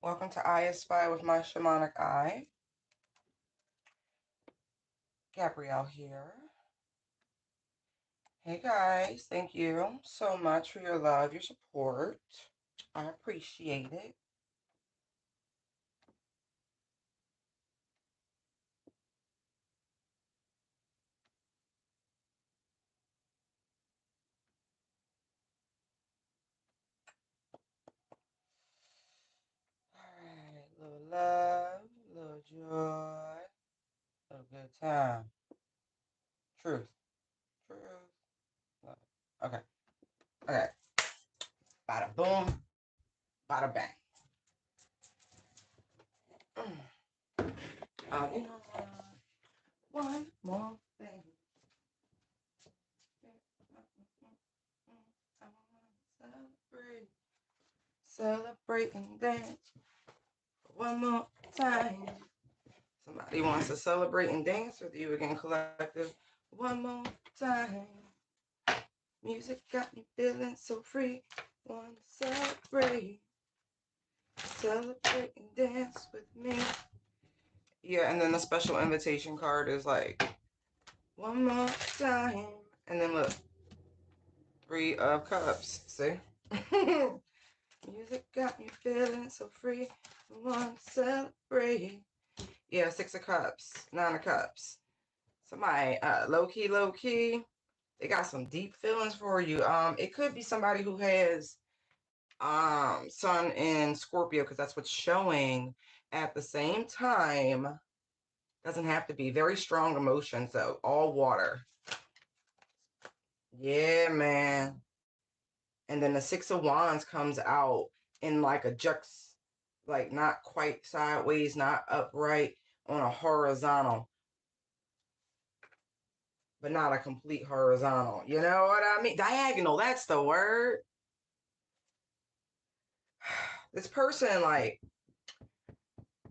Welcome to I Spy with my shamanic eye. Gabrielle here. Hey guys, thank you so much for your love, your support. I appreciate it. Alright, little love, little joy, little good time. Truth, truth, love. Okay, okay. Bada boom, bada bang. You know what? One more thing. I wanna celebrate and dance one more time. Somebody wants to celebrate and dance with you again, collective. One more time. Music got me feeling so free. Want to celebrate. Celebrate and dance with me. Yeah, and then the special invitation card is like, one more time. And then look, 3 of Cups. See? Music got me feeling so free. Want to celebrate. Yeah, 6 of Cups, 9 of Cups. Somebody, low key, they got some deep feelings for you. It could be somebody who has Sun in Scorpio, because that's what's showing. At the same time, doesn't have to be very strong emotions though. All water. Yeah, man. And then the 6 of Wands comes out in like a like not quite sideways, not upright, on a horizontal, but not a complete horizontal. You know what I mean? Diagonal, that's the word. This person, like,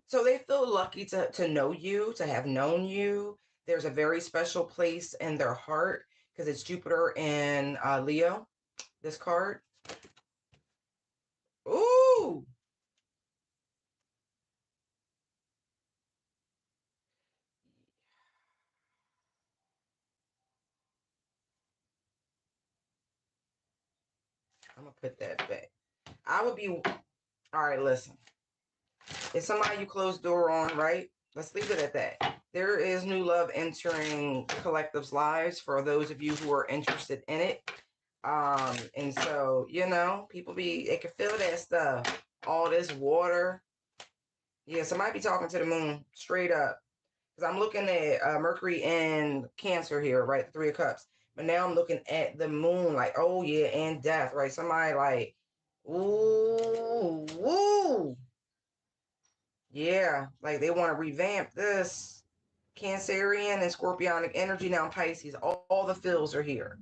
so they feel lucky to know you, to have known you. There's a very special place in their heart because it's Jupiter in Leo, this card. Ooh. I'm going to put that back. I would be, all right, listen. It's somebody you closed the door on, right? Let's leave it at that. There is new love entering collective's lives for those of you who are interested in it. And so, people they can feel that stuff. All this water. Yeah, somebody be talking to the moon straight up. Because I'm looking at Mercury and Cancer here, right? The 3 of Cups. But now I'm looking at the moon, like, oh yeah, and death, right? Somebody like, ooh, woo. Yeah, like they want to revamp this Cancerian and Scorpionic energy. Now Pisces, all the feels are here.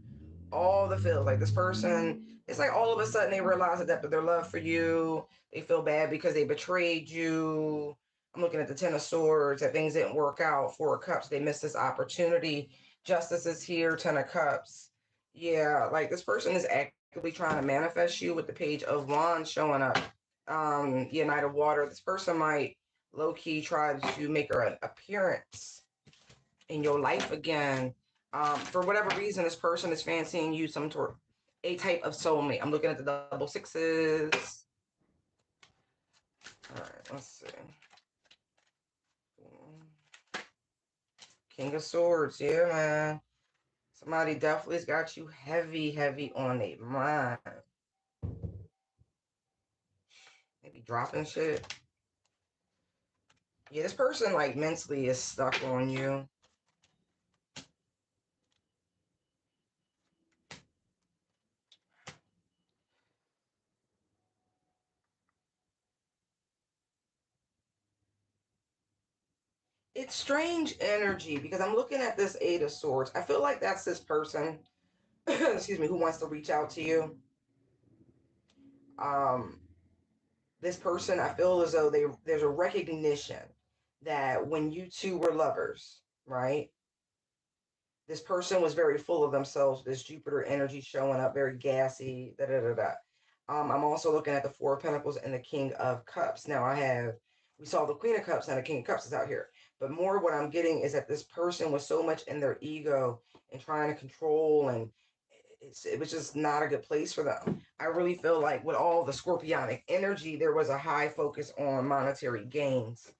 All the feels. Like this person, it's like all of a sudden they realize the depth of their love for you. They feel bad because they betrayed you. I'm looking at the 10 of Swords, that things didn't work out. 4 of Cups, they missed this opportunity. Justice is here, 10 of Cups. Yeah, like this person is actively trying to manifest you with the Page of Wands showing up. Yeah, Knight of Water. This person might low-key try to make an appearance in your life again. For whatever reason, this person is fancying you a type of soulmate. I'm looking at the double sixes. All right, let's see. King of Swords, yeah, man. Somebody definitely's got you heavy on their mind. Maybe dropping shit. Yeah, this person like mentally is stuck on you. It's strange energy because I'm looking at this 8 of Swords. I feel like that's this person, excuse me, who wants to reach out to you. Um, this person, I feel as though there's a recognition that when you two were lovers, right? This person was very full of themselves. This Jupiter energy showing up, very gassy. Da da da da. I'm also looking at the Four of Pentacles and the King of Cups. Now we saw the Queen of Cups and the King of Cups is out here. But more what I'm getting is that this person was so much in their ego and trying to control, and it was just not a good place for them. I really feel like with all the scorpionic energy, there was a high focus on monetary gains.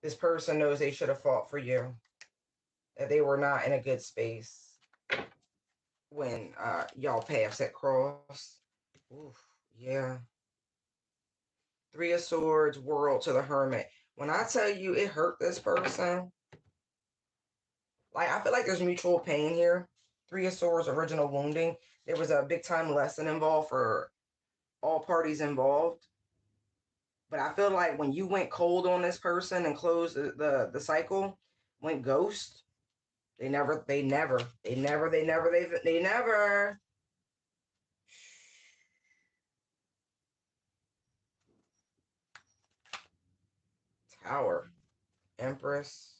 This person knows they should have fought for you, that they were not in a good space when y'all paths had crossed. Oof, yeah. Three of Swords, World to the Hermit. When I tell you it hurt this person, like I feel like there's mutual pain here. Three of Swords, original wounding. There was a big time lesson involved for all parties involved. But I feel like when you went cold on this person and closed the cycle, went ghost, they never. Tower, Empress,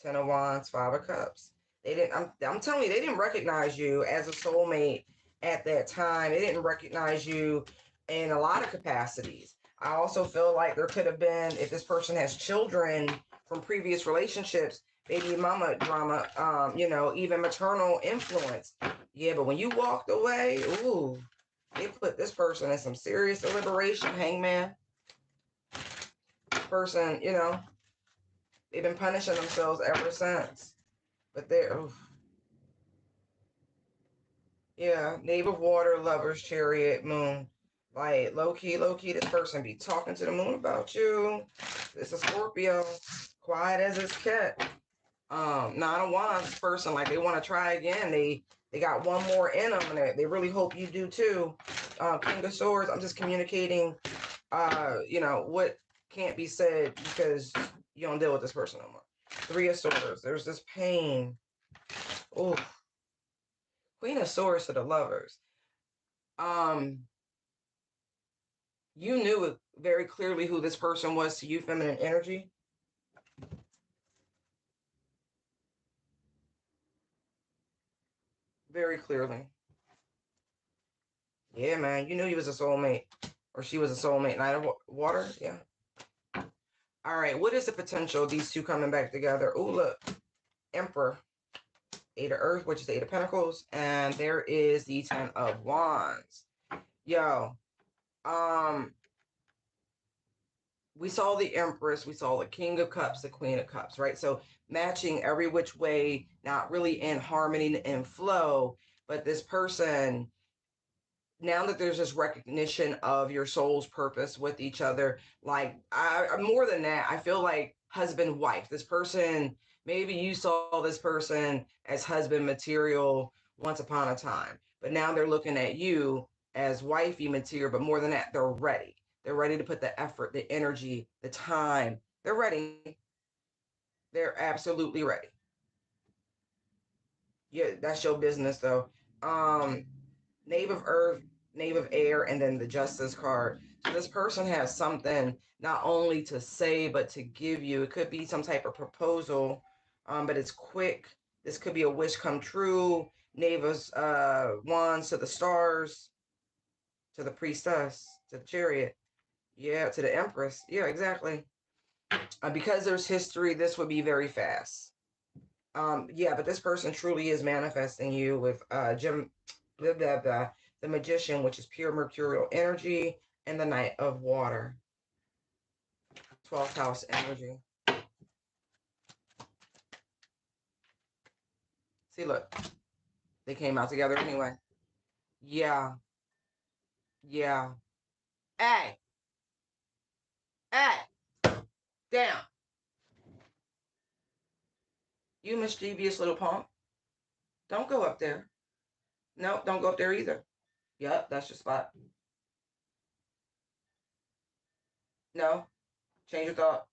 Ten of Wands, Five of Cups. They didn't. I'm telling you, they didn't recognize you as a soulmate at that time. They didn't recognize you in a lot of capacities. I also feel like there could have been, if this person has children from previous relationships, baby mama drama, even maternal influence. Yeah, but when you walked away, ooh, they put this person in some serious deliberation, hangman. Person, they've been punishing themselves ever since. But they're, yeah, Knave of Water, Lovers, Chariot, Moon. Like, low key, this person be talking to the moon about you. It's a Scorpio, quiet as it's kept. Nine of Wands, this person, like, they want to try again. They got one more in them, and they really hope you do too. King of Swords, I'm just communicating, what can't be said because you don't deal with this person no more. Three of Swords, there's this pain. Oh, Queen of Swords to the Lovers. You knew very clearly who this person was to you, feminine energy. Very clearly. Yeah, man. You knew he was a soulmate. Or she was a soulmate. Knight of Water? Yeah. All right. What is the potential of these two coming back together? Oh, look. Emperor. Eight of Earth, which is the Eight of Pentacles. And there is the Ten of Wands. Yo. We saw the Empress, we saw the King of Cups, the Queen of Cups, right? So matching every which way, not really in harmony and flow, but this person, now that there's this recognition of your soul's purpose with each other, like I more than that, I feel like husband, wife. This person, maybe you saw this person as husband material once upon a time, but now they're looking at you as wifey material, but more than that, they're ready. They're ready to put the effort, the energy, the time. They're ready. They're absolutely ready. Yeah, that's your business though. Knave of Earth, Knave of Air, and then the Justice card. So this person has something not only to say, but to give you. It could be some type of proposal, but it's quick. This could be a wish come true. Knave of Wands to the Stars, to the Priestess, to the Chariot. Yeah, to the Empress. Yeah, exactly. Because there's history, this would be very fast. Yeah, but this person truly is manifesting you with the Magician, which is pure mercurial energy, and the Knight of Water, 12th house energy. See, look, they came out together anyway. Yeah, yeah. Hey, hey, down. You mischievous little punk. Don't go up there. No, don't go up there either. Yep, that's your spot. No, change your thought.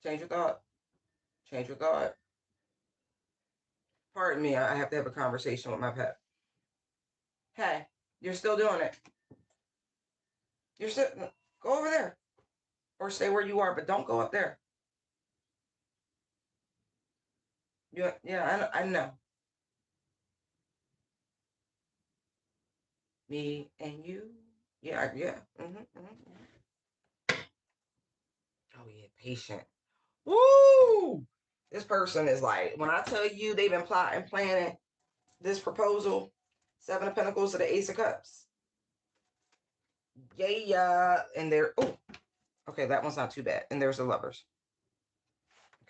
Change your thought. Change your thought. Pardon me, I have to have a conversation with my pet. Hey, you're still doing it. You're still, go over there. Or stay where you are, but don't go up there. Yeah, I know. Me and you. Yeah, yeah. Oh yeah, patient. Woo! This person is like, when I tell you they've been plotting, planning this proposal, Seven of Pentacles to the Ace of Cups. Yeah, and they're, oh, okay, that one's not too bad. And there's the Lovers.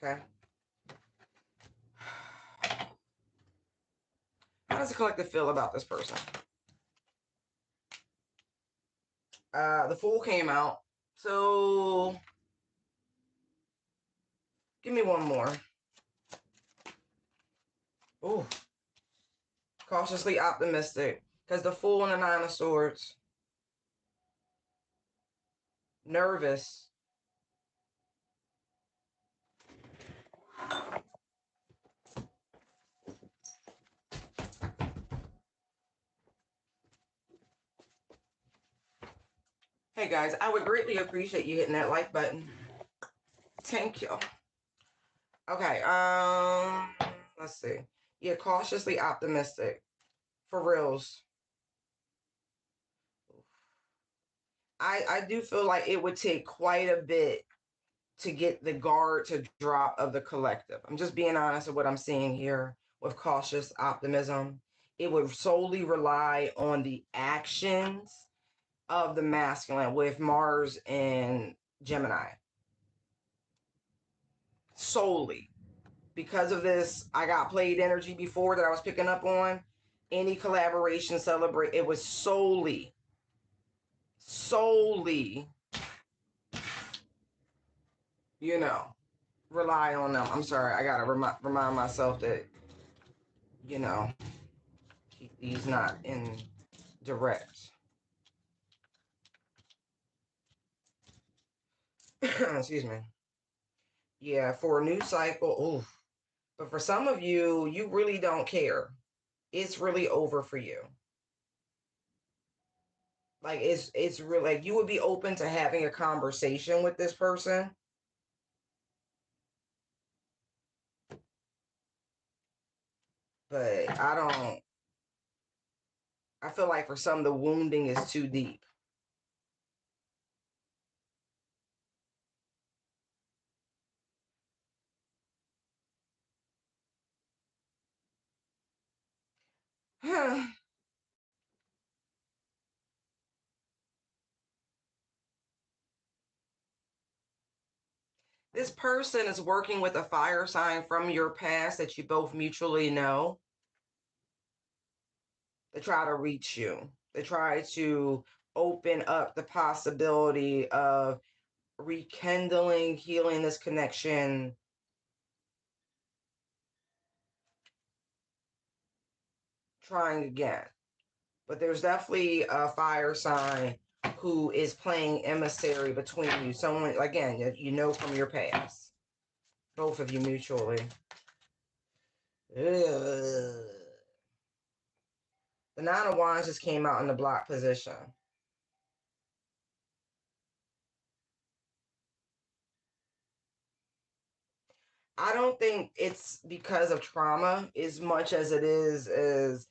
Okay. How does the collective feel about this person? The Fool came out. So give me one more. Oh, cautiously optimistic. Because the Fool and the Nine of Swords. Nervous. Hey guys, I would greatly appreciate you hitting that like button. Thank you. Okay, let's see. Yeah, cautiously optimistic. For reals. I do feel like it would take quite a bit to get the guard to drop of the collective. I'm just being honest with what I'm seeing here with cautious optimism. It would solely rely on the actions of the masculine with Mars and Gemini. Solely. Because of this, I got played energy before that I was picking up on. Any collaboration, celebrate, it was solely, you know, rely on them. I'm sorry, I gotta remind myself that, you know, keep these not in direct. Excuse me. Yeah, for a new cycle, oof. But for some of you, you really don't care. It's really over for you. Like it's really like you would be open to having a conversation with this person. But I feel like for some the wounding is too deep. This person is working with a fire sign from your past that you both mutually know. They try to reach you. They try to open up the possibility of rekindling, healing this connection. Trying again. But there's definitely a fire sign who is playing emissary between you. Someone, again, you know from your past. Both of you mutually. Ugh. The Nine of Wands just came out in the block position. I don't think it's because of trauma as much as it is as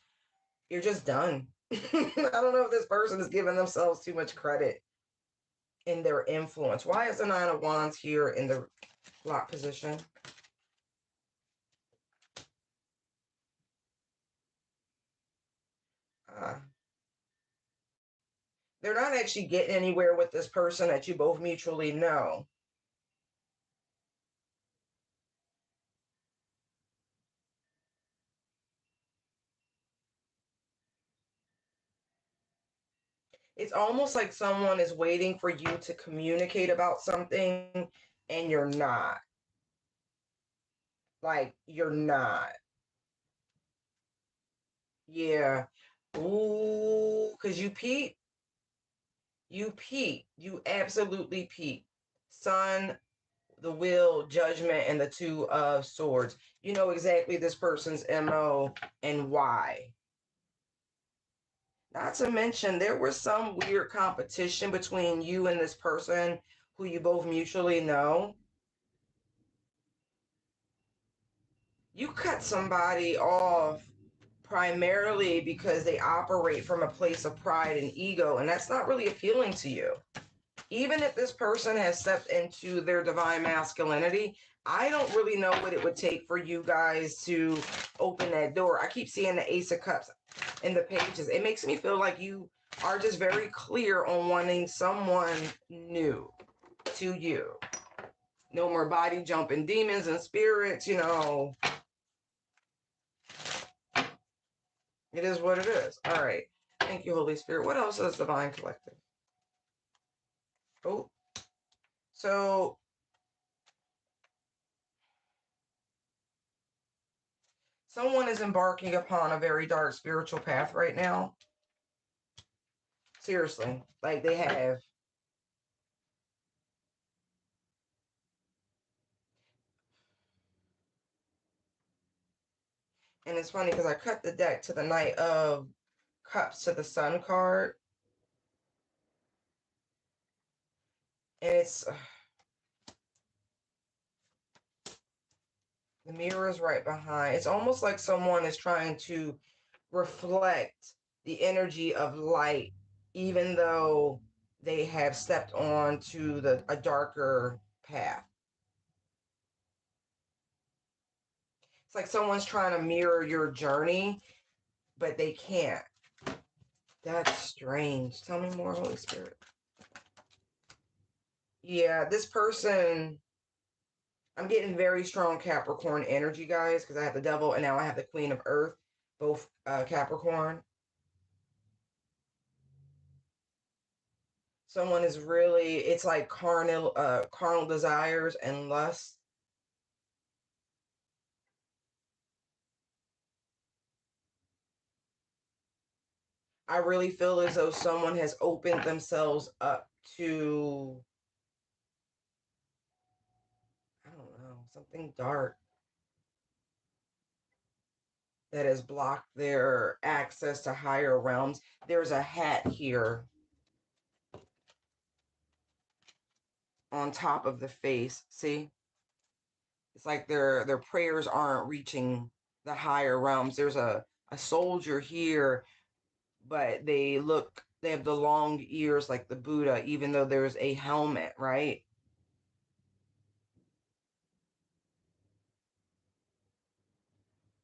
you're just done. I don't know if this person is giving themselves too much credit in their influence. Why is the Nine of Wands here in the block position? Uh, they're not actually getting anywhere with this person that you both mutually know. It's almost like someone is waiting for you to communicate about something and you're not. Like, you're not. Yeah. Ooh, because you peep. You peep. You absolutely peep. Sun, the will, judgment, and the Two of Swords. You know exactly this person's MO and why. Not to mention, there was some weird competition between you and this person who you both mutually know. You cut somebody off primarily because they operate from a place of pride and ego, and that's not really appealing to you. Even if this person has stepped into their divine masculinity, I don't really know what it would take for you guys to open that door. I keep seeing the Ace of Cups in the pages. It makes me feel like you are just very clear on wanting someone new to you. No more body jumping demons and spirits, you know. It is what it is. All right. Thank you, Holy Spirit. What else is Divine Collective? Oh, so someone is embarking upon a very dark spiritual path right now. Seriously, like they have. And it's funny because I cut the deck to the Knight of Cups to the Sun card. And it's the mirror is right behind. It's almost like someone is trying to reflect the energy of light, even though they have stepped on to a darker path. It's like someone's trying to mirror your journey, but they can't. That's strange. Tell me more, Holy Spirit. Yeah, this person, I'm getting very strong Capricorn energy, guys, because I have the Devil and now I have the Queen of Earth, both Capricorn. Someone is really, it's like carnal desires and lust. I really feel as though someone has opened themselves up to, I don't know, something dark that has blocked their access to higher realms. There's a hat here on top of the face. See? It's like their prayers aren't reaching the higher realms. There's a soldier here, but they have the long ears like the Buddha, even though there's a helmet, right?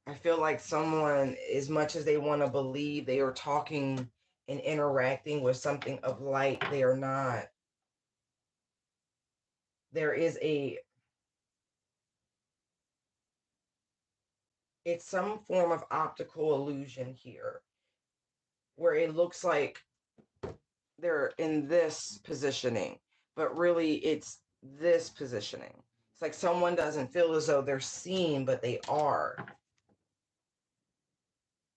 I feel like someone, as much as they want to believe they are talking and interacting with something of light, they are not. There is it's some form of optical illusion here where it looks like they're in this positioning, but really it's this positioning. It's like someone doesn't feel as though they're seen, but they are.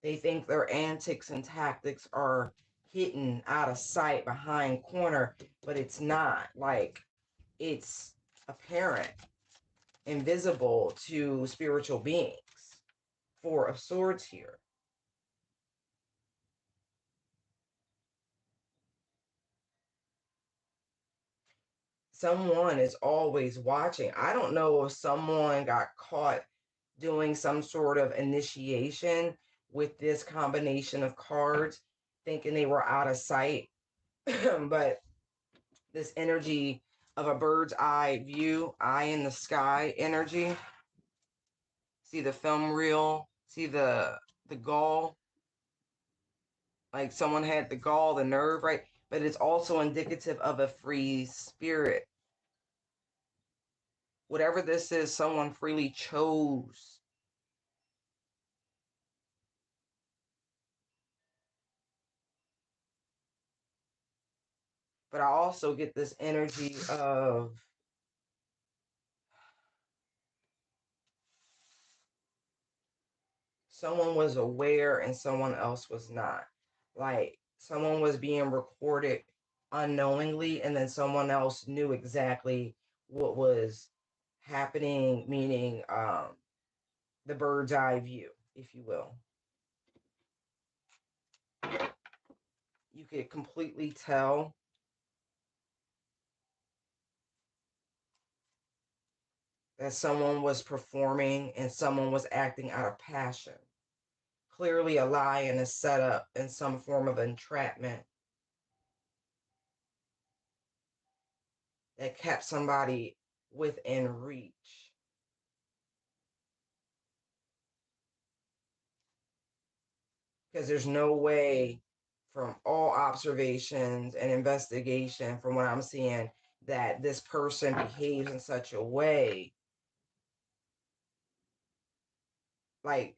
They think their antics and tactics are hidden out of sight behind corner, but it's not. Like it's apparent, invisible to spiritual beings. Four of Swords here. Someone is always watching. I don't know if someone got caught doing some sort of initiation with this combination of cards, thinking they were out of sight. But this energy of a bird's eye view, eye in the sky energy. See the film reel, see the gall. Like someone had the gall, the nerve, right? But it's also indicative of a free spirit. Whatever this is, someone freely chose. But I also get this energy of someone was aware and someone else was not. Like someone was being recorded unknowingly, and then someone else knew exactly what was happening, meaning the bird's eye view, if you will. You could completely tell that someone was performing and someone was acting out of passion. clearly a lie and a setup and some form of entrapment that kept somebody within reach. Because there's no way, from all observations and investigation, from what I'm seeing, that this person behaves in such a way. Like,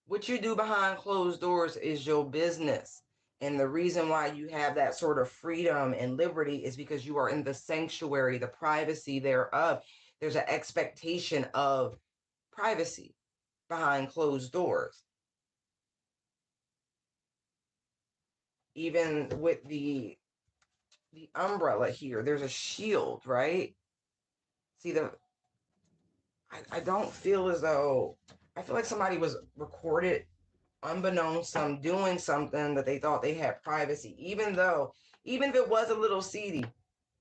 what you do behind closed doors is your business. And the reason why you have that sort of freedom and liberty is because you are in the sanctuary, the privacy thereof. There's an expectation of privacy behind closed doors. Even with the umbrella here, there's a shield, right? See, I don't feel as though, I feel like somebody was recorded unbeknownst them doing something that they thought they had privacy, even if it was a little seedy.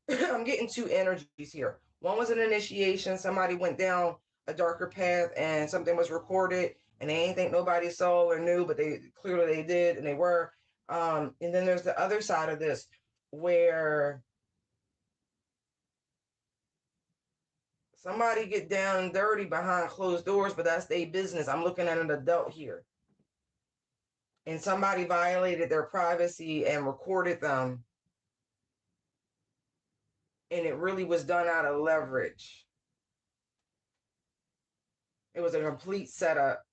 I'm getting two energies here. One was an initiation. Somebody went down a darker path and something was recorded and they ain't think nobody saw or knew, but they clearly they did and they were. And then there's the other side of this where somebody get down and dirty behind closed doors, but that's their business. I'm looking at an adult here. And somebody violated their privacy and recorded them. And it really was done out of leverage. It was a complete setup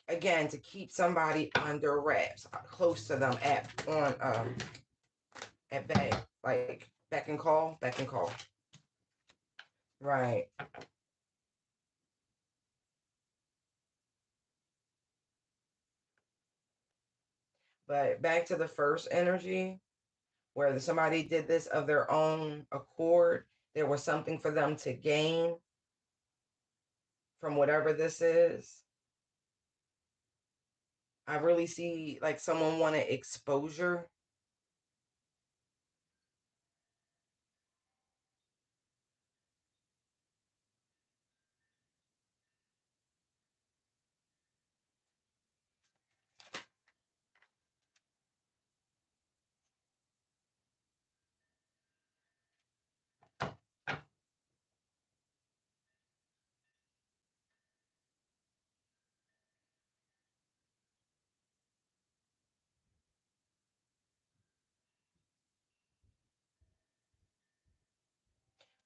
again to keep somebody under wraps, close to them at bay, like back and call. Right. But back to the first energy, where somebody did this of their own accord, there was something for them to gain from whatever this is. I really see like someone wanted exposure.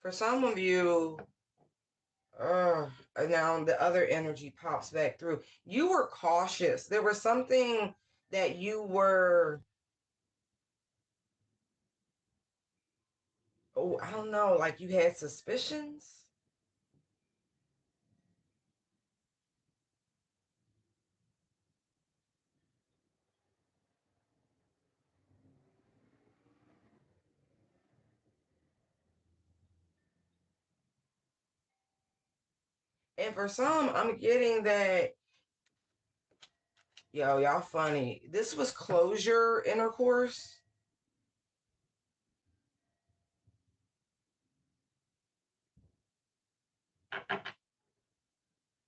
For some of you, uh, now the other energy pops back through. You were cautious. There was something that you were, oh, I don't know, like you had suspicions. And for some, I'm getting that, yo, y'all funny. This was closure intercourse,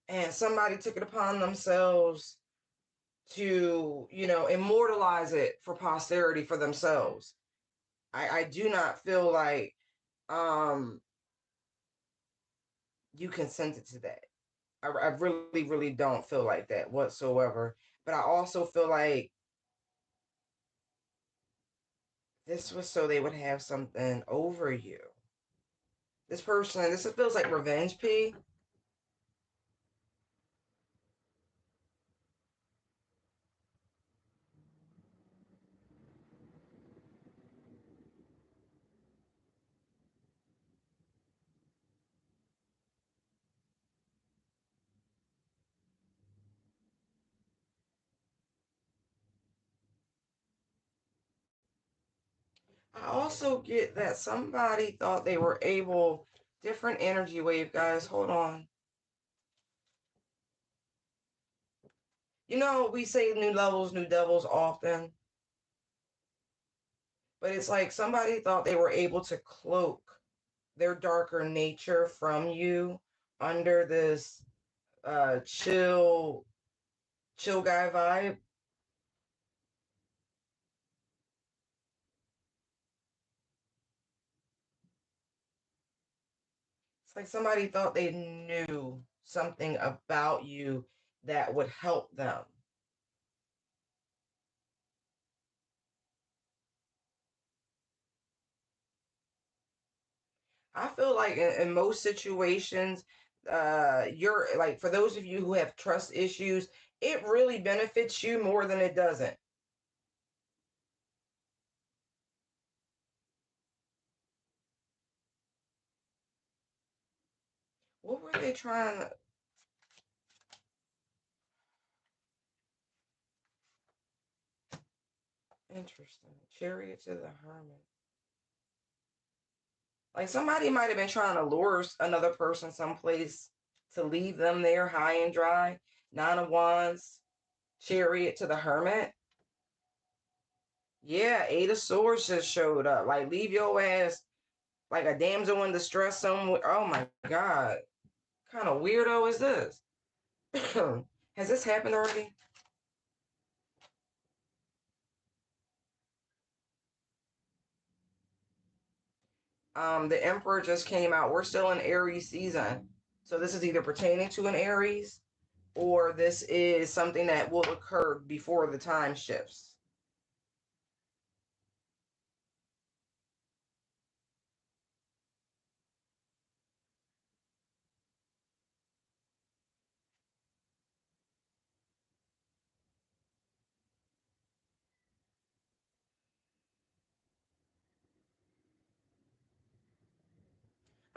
and somebody took it upon themselves to, immortalize it for posterity for themselves. I do not feel like um you consented to that. I really, really don't feel like that whatsoever. But I also feel like this was so they would have something over you. This person, this feels like revenge P. I also get that somebody thought they were able, different energy wave, guys. Hold on. We say new levels, new devils often, but it's like somebody thought they were able to cloak their darker nature from you under this chill chill guy vibe. It's like somebody thought they knew something about you that would help them. I feel like in most situations, you're like, for those of you who have trust issues, it really benefits you more than it doesn't. What were they trying to? Interesting. Chariot to the Hermit. Like somebody might have been trying to lure another person someplace to leave them there high and dry. Nine of Wands, Chariot to the Hermit. Yeah, Eight of Swords just showed up. Like, leave your ass like a damsel in distress somewhere. Oh my God. What kind of weirdo is this? Has this happened already? The Emperor just came out. We're still in Aries season. So this is either pertaining to an Aries or this is something that will occur before the time shifts.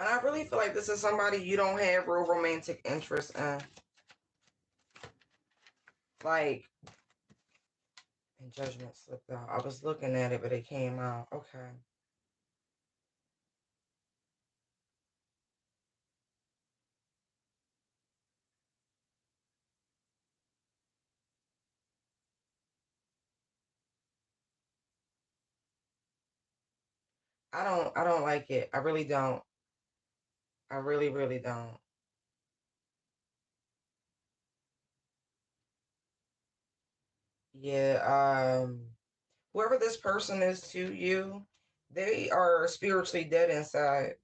And I really feel like this is somebody you don't have real romantic interest in. Like, and Judgment slipped out. I was looking at it, but it came out. Okay. I don't like it. I really don't. I really, really don't. Yeah, whoever this person is to you, they are spiritually dead inside.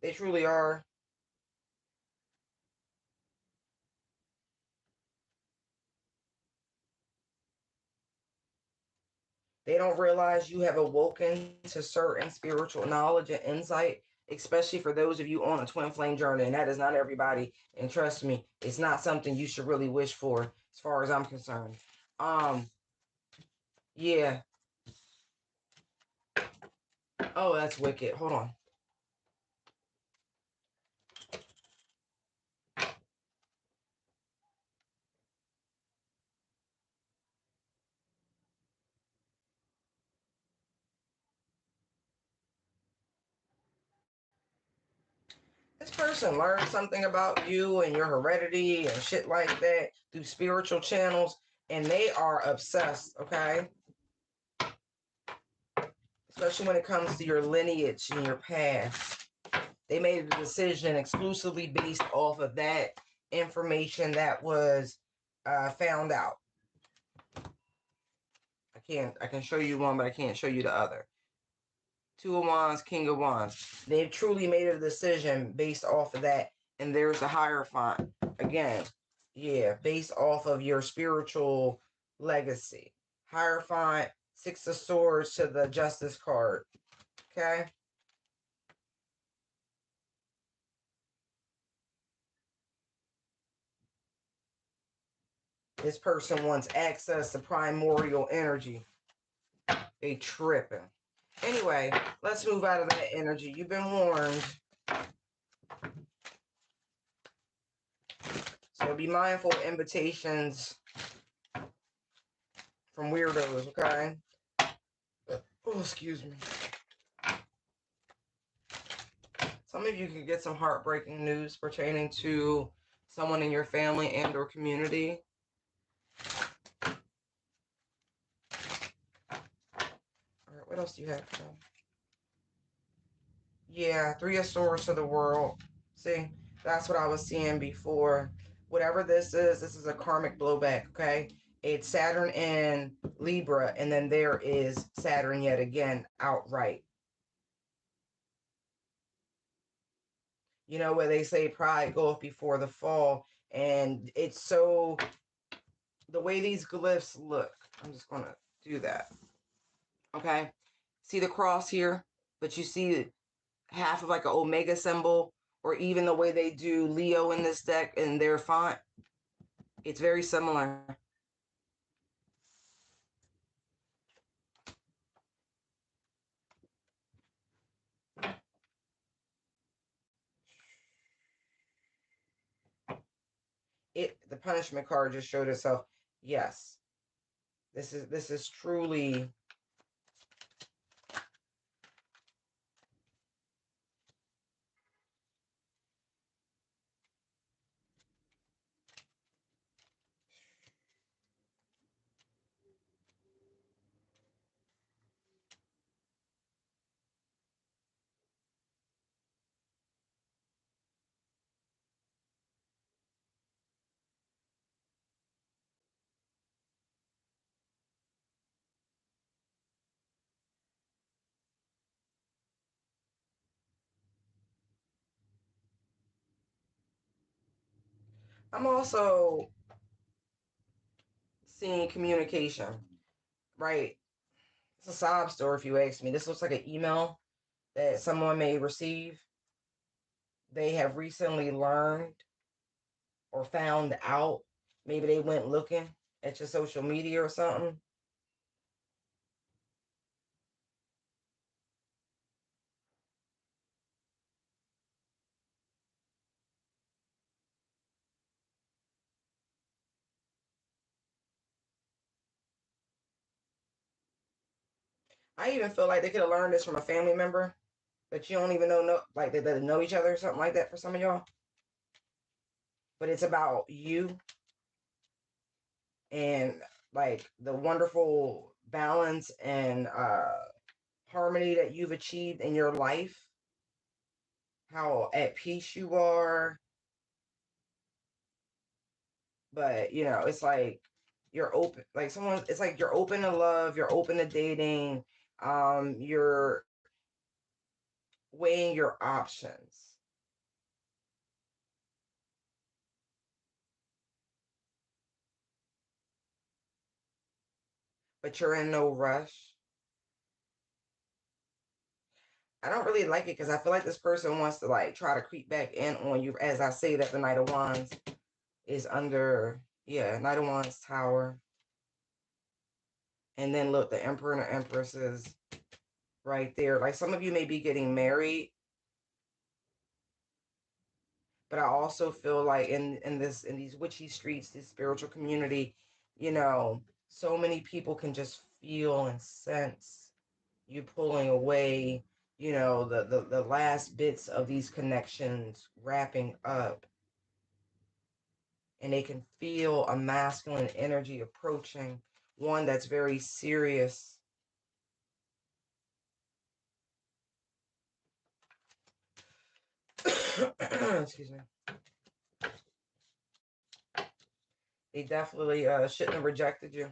They truly are. They don't realize you have awoken to certain spiritual knowledge and insight, especially for those of you on a twin flame journey. And that is not everybody. And trust me, it's not something you should really wish for, as far as I'm concerned. Um, yeah. Oh, that's wicked. Hold on. This person learned something about you and your heredity and shit like that through spiritual channels, and they are obsessed, okay? Especially when it comes to your lineage and your past. They made a decision exclusively based off of that information that was found out. I can show you one, but I can't show you the other. Two of Wands, King of Wands. They've truly made a decision based off of that. And there's the Hierophant. Again, yeah, based off of your spiritual legacy. Hierophant, Six of Swords to the Justice card. Okay? This person wants access to primordial energy. They tripping. Anyway, let's move out of that energy. You've been warned. So be mindful of invitations from weirdos, okay? Oh, excuse me. Some of you could get some heartbreaking news pertaining to someone in your family and or community. All right, what else do you have? Yeah, Three of Swords to the World. See, that's what I was seeing before. Whatever this is a karmic blowback, okay? It's Saturn in Libra, and then there is Saturn yet again outright. You know, where they say pride goeth before the fall. And it's so, the way these glyphs look, I'm just going to do that. Okay. See the cross here? But you see half of like an omega symbol, or even the way they do Leo in this deck in their font. It's very similar. The punishment card just showed itself. Yes. This is truly, I'm also seeing communication, right? It's a sob story if you ask me. This looks like an email that someone may receive. They have recently learned or found out. Maybe they went looking at your social media or something. I even feel like they could have learned this from a family member that you don't even know, like they know each other or something like that for some of y'all. But it's about you and like the wonderful balance and harmony that you've achieved in your life, how at peace you are. But you know, it's like you're open, like someone, it's like you're open to love, you're open to dating, you're weighing your options. But you're in no rush. I don't really like it because I feel like this person wants to like try to creep back in on you. As I say that the Knight of Wands is under, yeah, Knight of Wands Tower. And then look, the Emperor and the Empress is right there. Like some of you may be getting married, but I also feel like in these witchy streets, this spiritual community, you know, so many people can just feel and sense you pulling away, you know, the last bits of these connections wrapping up, and they can feel a masculine energy approaching, one that's very serious. Excuse me. They definitely shouldn't have rejected you.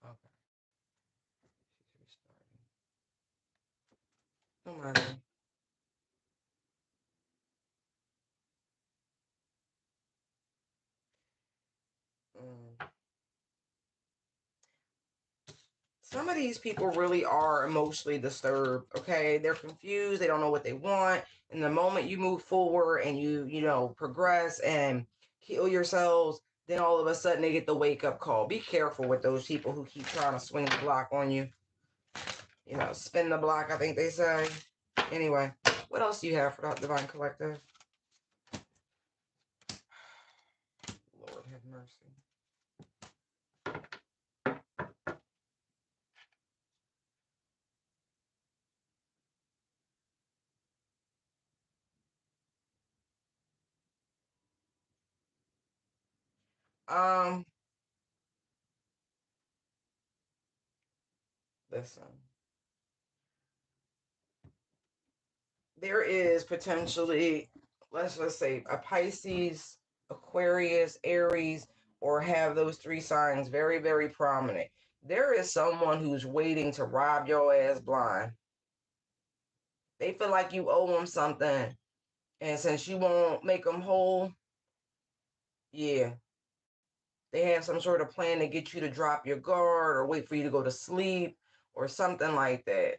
Okay. She's restarting. Don't mind me. Mm. Some of these people really are emotionally disturbed. Okay, they're confused. They don't know what they want. And the moment you move forward and you know progress and heal yourselves, then all of a sudden they get the wake up call. Be careful with those people who keep trying to swing the block on you. You know, spin the block, I think they say. Anyway, what else do you have for that Divine Collective? Lord have mercy. Um, listen, there is potentially, let's just say, a Pisces, Aquarius, Aries, or have those three signs very, very prominent. There is someone who's waiting to rob your ass blind. They feel like you owe them something. And since you won't make them whole, yeah, they have some sort of plan to get you to drop your guard or wait for you to go to sleep or something like that.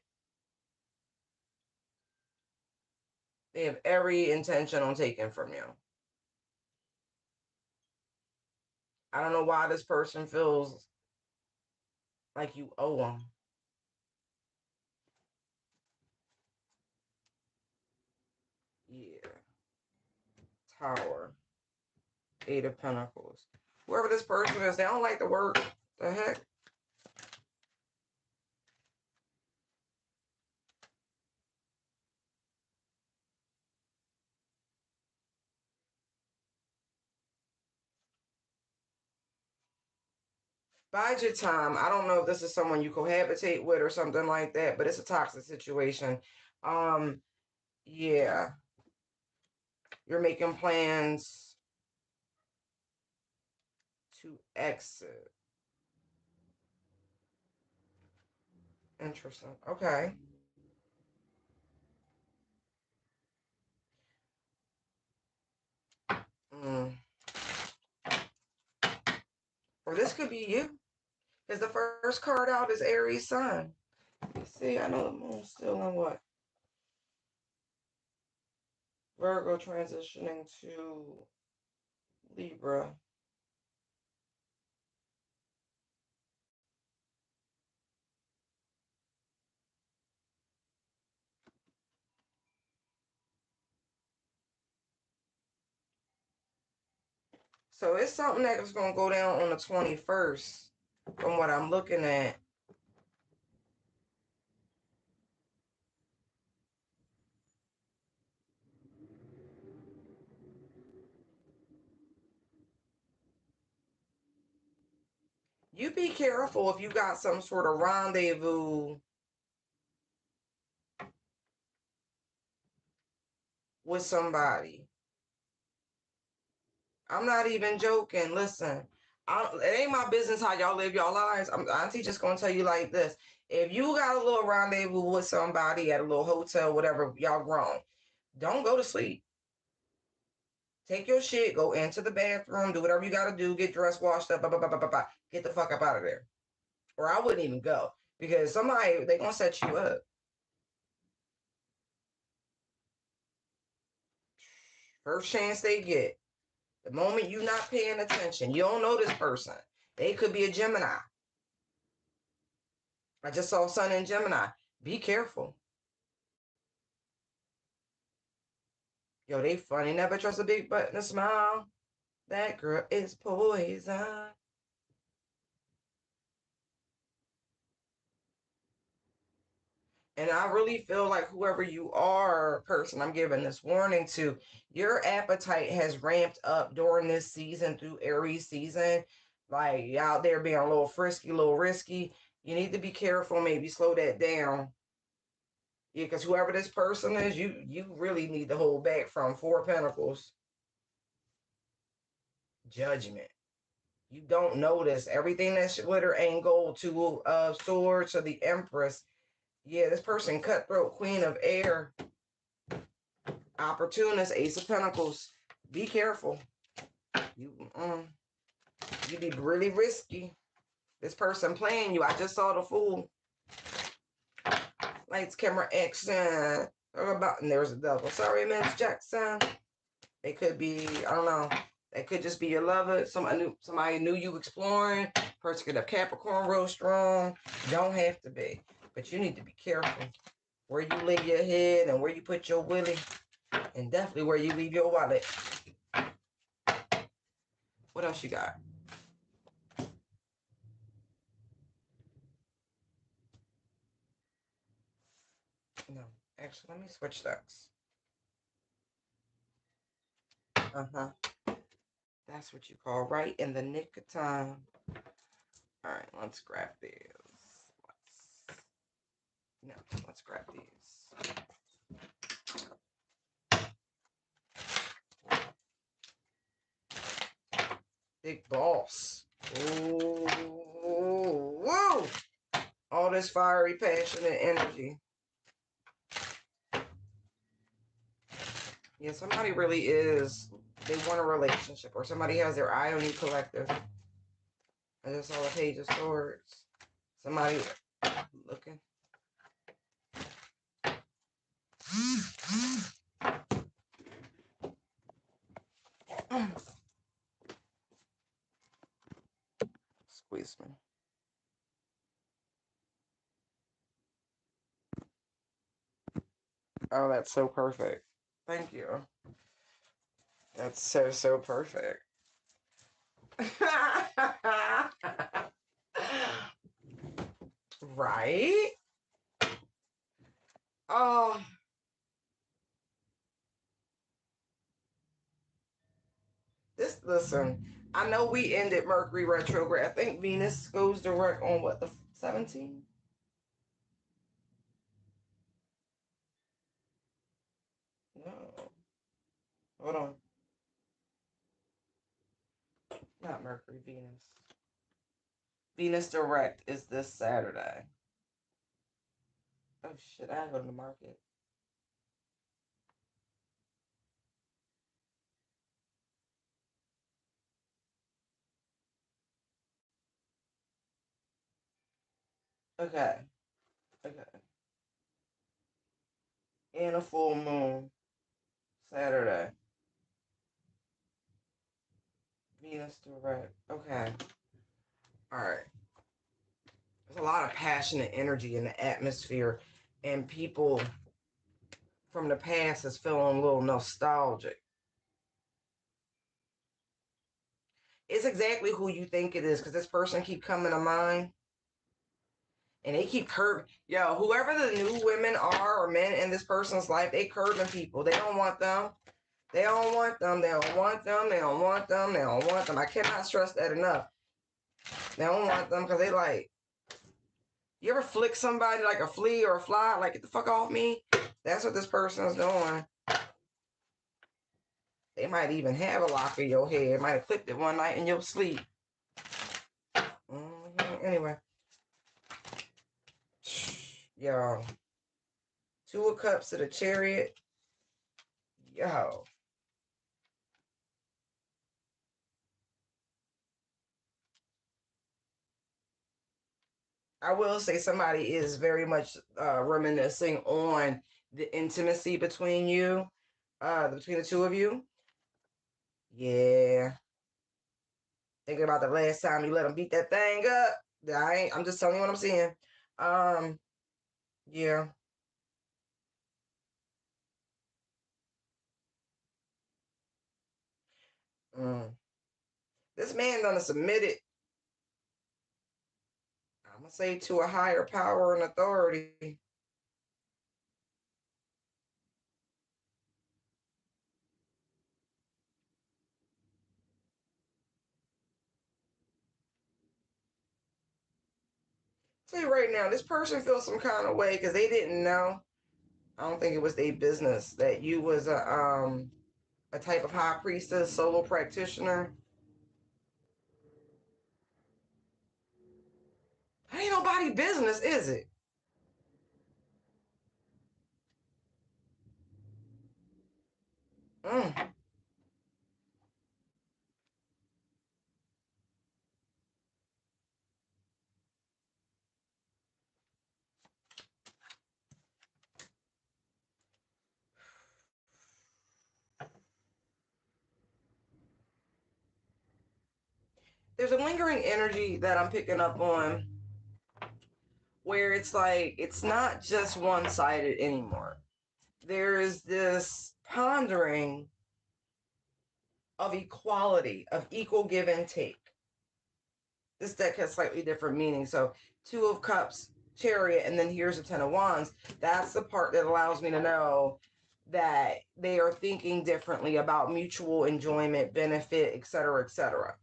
They have every intention on taking from you. I don't know why this person feels like you owe them. Yeah. Tower. Eight of Pentacles. Whoever this person is, they don't like to work. The heck? Bide your time. I don't know if this is someone you cohabitate with or something like that, but it's a toxic situation. Um, yeah. You're making plans to exit. Interesting. Okay. Mm. Or this could be you. Because the first card out is Aries Sun. You see, I know the moon's still in what? Virgo transitioning to Libra. So it's something that is going to go down on the 21st from what I'm looking at. You be careful if you got some sort of rendezvous with somebody. I'm not even joking. Listen, it ain't my business how y'all live y'all lives. Auntie just gonna tell you like this. If you got a little rendezvous with somebody at a little hotel, whatever, y'all grown, don't go to sleep. Take your shit, go into the bathroom, do whatever you gotta do, get dressed, washed up, blah, blah, blah, blah, blah, blah. Get the fuck up out of there. Or I wouldn't even go because somebody, they gonna set you up. First chance they get. The moment you're not paying attention, you don't know this person. They could be a Gemini. I just saw Sun in Gemini. Be careful. Yo, they funny. Never trust a big butt and a smile. That girl is poison. And I really feel like whoever you are, person I'm giving this warning to, your appetite has ramped up during this season through Aries season. Like you out there being a little frisky, a little risky. You need to be careful, maybe slow that down. Yeah, because whoever this person is, you really need to hold back from Four of Pentacles. Judgment. You don't notice everything that's glitter ain't gold. Two of Swords to the Empress. Yeah, this person cutthroat, Queen of Air, opportunist, Ace of Pentacles. Be careful. You you be really risky. This person playing you. I just saw the Fool. Lights, camera, action. And there's a devil. Sorry, Miss Jackson. They could be, I don't know. That could just be your lover. Somebody knew you exploring. Person could have Capricorn real strong. Don't have to be. But you need to be careful where you lay your head and where you put your willy. And definitely where you leave your wallet. What else you got? No. Actually, let me switch decks. Uh-huh. That's what you call right in the nick of time. All right, let's grab these. Let's grab these. Big boss. Ooh, woo! All this fiery, passionate energy. Yeah, somebody really is, they want a relationship, or somebody has their eye on you, collective. I just saw a page of swords. Somebody looking. Squeeze me. Oh, that's so perfect. Thank you. That's so, so perfect. Right? Oh, listen, I know we ended Mercury retrograde. I think Venus goes direct on what, the 17th? No. Hold on. Not Mercury, Venus. Venus direct is this Saturday. Oh shit, I gotta go to the market. Okay. Okay. And a full moon. Saturday. Venus direct. Okay. Alright. There's a lot of passionate energy in the atmosphere, and people from the past is feeling a little nostalgic. It's exactly who you think it is, because this person keep coming to mind, and they keep curving. Yo, whoever the new women are or men in this person's life, they curving people. They don't want them. They don't want them. They don't want them. They don't want them. They don't want them. I cannot stress that enough. They don't want them because they like, you ever flick somebody like a flea or a fly? Like, get the fuck off me. That's what this person's doing. They might even have a lock of your head. Might have clipped it one night in your sleep. Anyway. Yo. Two of Cups to the Chariot. Yo. I will say somebody is very much reminiscing on the intimacy between you, between the two of you. Yeah. Thinking about the last time you let them beat that thing up. I'm just telling you what I'm seeing. Um, yeah. Mm. This man gonna submit it, I'm gonna say, to a higher power and authority. Tell you right now, this person feels some kind of way because they didn't know. I don't think it was their business that you was a type of high priestess, solo practitioner. Ain't nobody business, is it? Mm. There's a lingering energy that I'm picking up on where it's like it's not just one-sided anymore. There is this pondering of equality, of equal give and take. This deck has slightly different meaning. So, Two of Cups, Chariot, and then here's a Ten of Wands. That's the part that allows me to know that they are thinking differently about mutual enjoyment, benefit, etc., etc.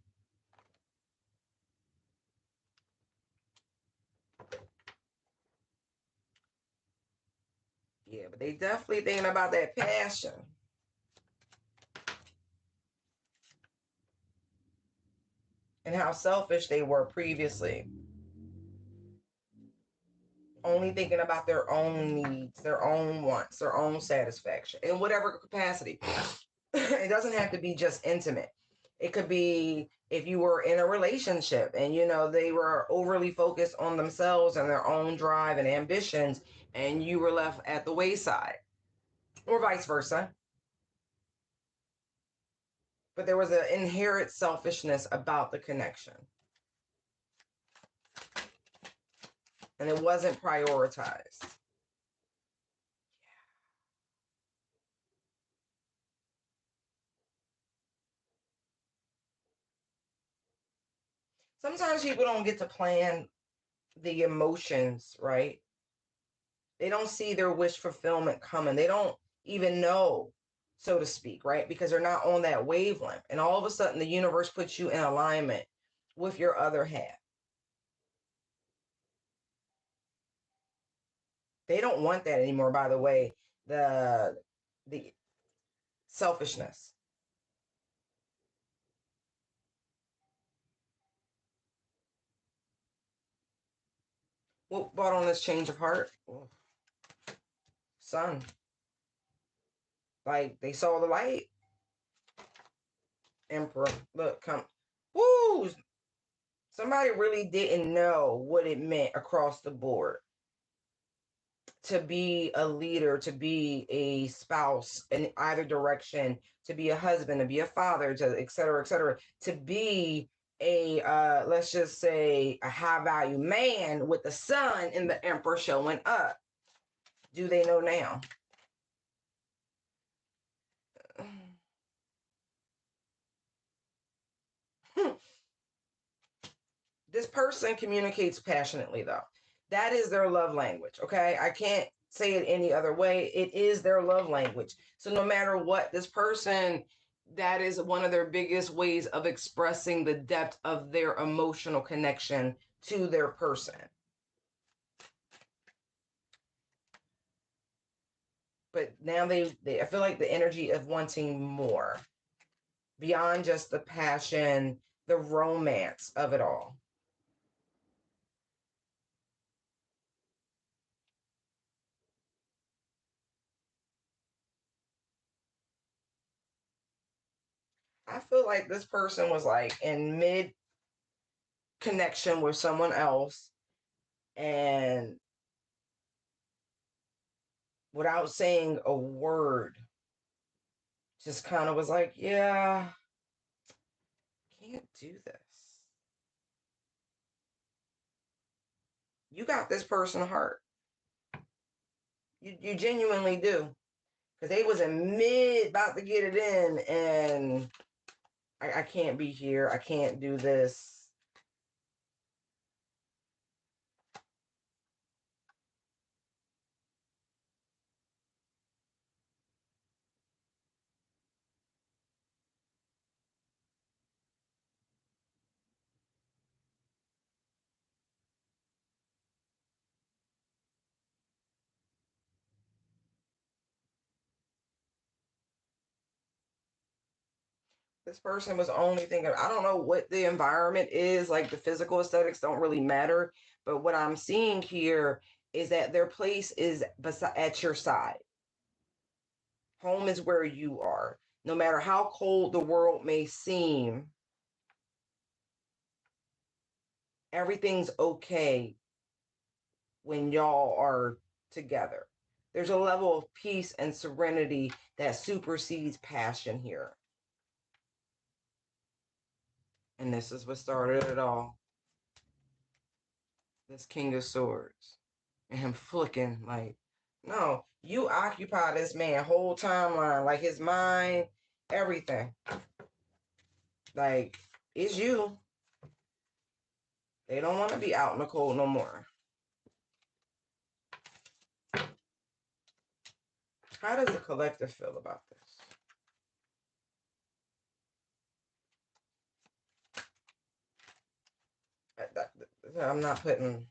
Yeah, but they definitely thinking about that passion and how selfish they were previously. Only thinking about their own needs, their own wants, their own satisfaction in whatever capacity. It doesn't have to be just intimate. It could be if you were in a relationship and they were overly focused on themselves and their own drive and ambitions, and you were left at the wayside, or vice versa. But there was an inherent selfishness about the connection, and it wasn't prioritized. Sometimes people don't get to plan the emotions, right? They don't see their wish fulfillment coming. They don't even know, so to speak, right? Because they're not on that wavelength. And all of a sudden, the universe puts you in alignment with your other half. They don't want that anymore, by the way. The selfishness. What brought on this change of heart? Oh, son. Like they saw the light. Emperor. Look, come. Woo! Somebody really didn't know what it meant across the board to be a leader, to be a spouse in either direction, to be a husband, to be a father, to et cetera, to be a let's just say a high value man with the sun and the emperor showing up. Do they know now? This person communicates passionately, though. That is their love language. Okay. I can't say it any other way. It is their love language. So no matter what, this person, that is one of their biggest ways of expressing the depth of their emotional connection to their person. But now I feel like the energy of wanting more beyond just the passion, the romance of it all. I feel like this person was like in mid connection with someone else, and without saying a word, just kind of was like, yeah, can't do this. You got this person hurt. You genuinely do. Because they was in mid about to get it in, and I can't be here. I can't do this. This person was only thinking, I don't know what the environment is, like the physical aesthetics don't really matter. But what I'm seeing here is that their place is at your side. Home is where you are. No matter how cold the world may seem, everything's okay when y'all are together. There's a level of peace and serenity that supersedes passion here. And this is what started it all. This King of Swords. And him flicking like, no, you occupy this man whole timeline, like his mind, everything. Like, it's you. They don't want to be out in the cold no more. How does the collective feel about this? I'm not putting,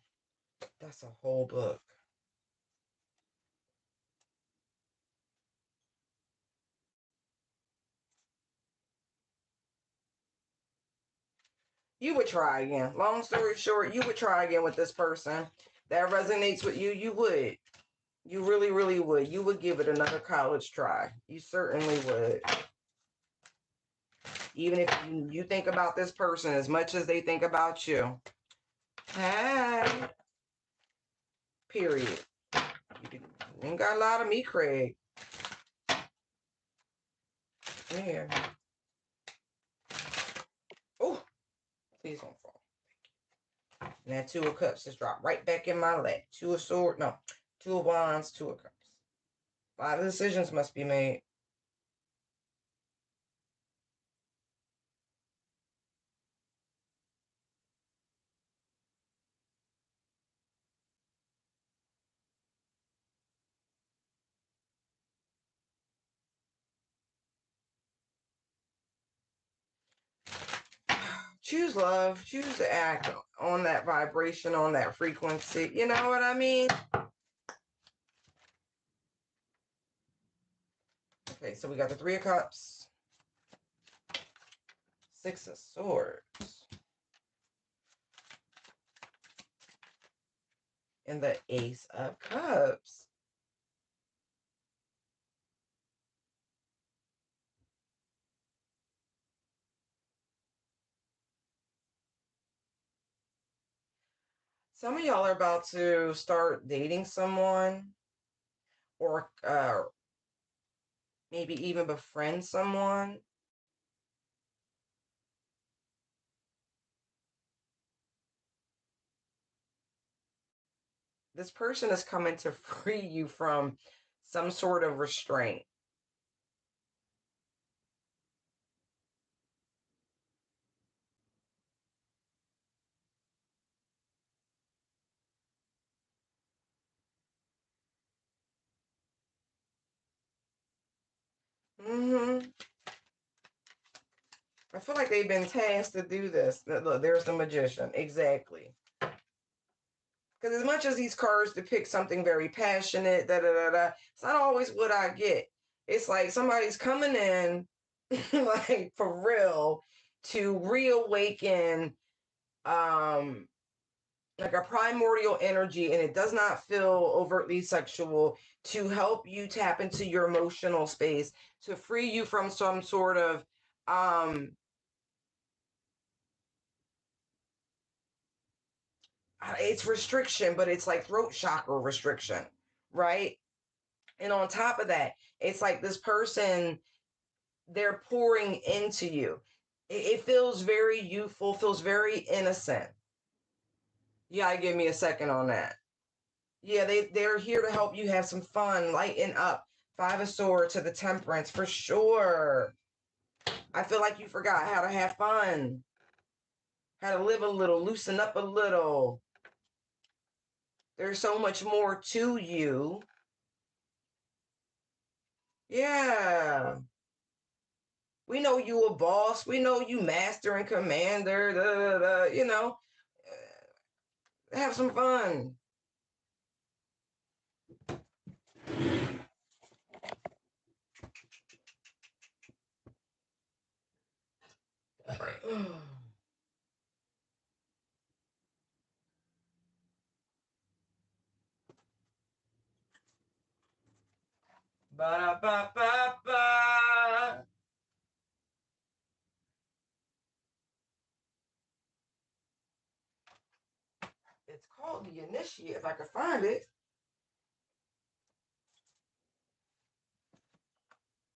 that's a whole book. You would try again. Long story short, you would try again with this person. That resonates with you, you would. You really, really would. You would give it another college try. You certainly would. Even if you think about this person as much as they think about you. Hey. Period. You ain't got a lot of me, Craig. Yeah. Oh, please don't fall. And that Two of Cups just dropped right back in my lap. Two of Swords, no. Two of Wands, Two of Cups. A lot of decisions must be made. Choose love. Choose to act on that vibration, on that frequency. You know what I mean? Okay, so we got the Three of Cups. Six of Swords. And the Ace of Cups. Some of y'all are about to start dating someone, or maybe even befriend someone. This person is coming to free you from some sort of restraint. Mm-hmm. I feel like they've been tasked to do this. Look, there's the Magician. Exactly. Because as much as these cards depict something very passionate, it's not always what I get. It's like somebody's coming in, like for real, to reawaken like a primordial energy, and it does not feel overtly sexual, to help you tap into your emotional space, to free you from some sort of it's restriction, but it's like throat chakra restriction, right? And on top of that, it's like this person, they're pouring into you. It feels very youthful, feels very innocent. Yeah, give me a second on that. Yeah, they're here to help you have some fun, lighten up. Five of Swords to the Temperance, for sure. I feel like you forgot how to have fun, how to live a little, loosen up a little. There's so much more to you. Yeah. We know you a boss. We know you master and commander. You know, have some fun. Ba-da-ba-ba-ba. It's called the Initiate, if I could find it.